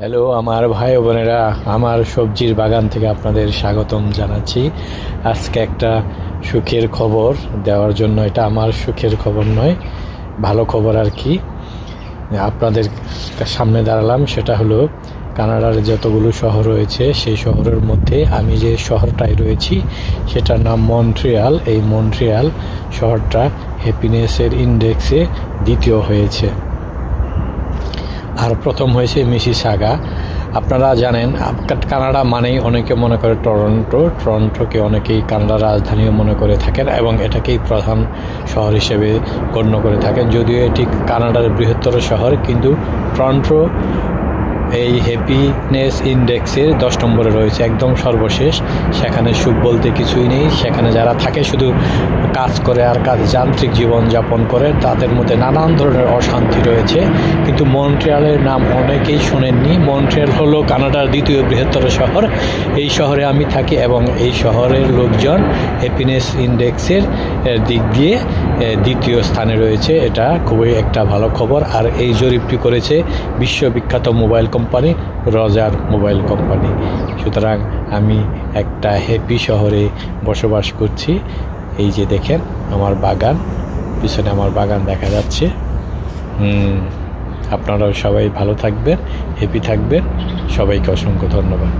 Hello আমার ভাই ও বোনেরা, আমার সবজির বাগান থেকে আপনাদের স্বাগতম জানাচ্ছি। আজকে একটা সুখের খবর দেওয়ার জন্য, এটা আমার সুখের খবর নয়, ভালো খবর আর কি, আপনাদের সামনে দাঁড়ালাম। সেটা হলো কানাডার যতগুলো শহর রয়েছে সেই শহরের মধ্যে আমি যে শহরটায় রয়েছি সেটার নাম মন্ট্রিয়াল। এই মন্ট্রিয়াল শহরটা হ্যাপিনেসের ইন্ডেক্সে দ্বিতীয় হয়েছে, আর প্রথম হয়েছে মিসিসাগা। আপনারা জানেন কানাডা মানেই অনেকে মনে করে টরন্টোকে অনেকেই কানাডার রাজধানীও মনে করে থাকেন এবং এটাকেই প্রধান শহর হিসেবে গণ্য করে থাকেন। যদিও এটি কানাডার বৃহত্তর শহর, কিন্তু টরন্টো এই হ্যাপিনেস ইন্ডেক্সের 10 নম্বরে রয়েছে, একদম সর্বশেষ। সেখানে সুখ বলতে কিছুই নেই। সেখানে যারা থাকে শুধু কাজ করে আর যান্ত্রিক জীবনযাপন করে, তাদের মধ্যে নানান ধরনের অশান্তি রয়েছে। কিন্তু মন্ট্রিয়ালের নাম অনেকেই শোনেননি। মন্ট্রিয়াল হলো কানাডার দ্বিতীয় বৃহত্তর শহর। এই শহরে আমি থাকি এবং এই শহরের লোকজন হ্যাপিনেস ইন্ডেক্সের দিক দিয়ে দ্বিতীয় স্থানে রয়েছে। এটা খুবই একটা ভালো খবর। আর এই জরিপটি করেছে বিশ্ববিখ্যাত mobile company Roger mobile company. সুতরাং আমি একটা হ্যাপি শহরে বসবাস করছি। এই যে দেখেন আমার বাগান, পিছনে আমার বাগান দেখা যাচ্ছে। আপনারাও সবাই ভালো থাকবেন, হ্যাপি থাকবেন। সবাইকে অসংখ্য ধন্যবাদ।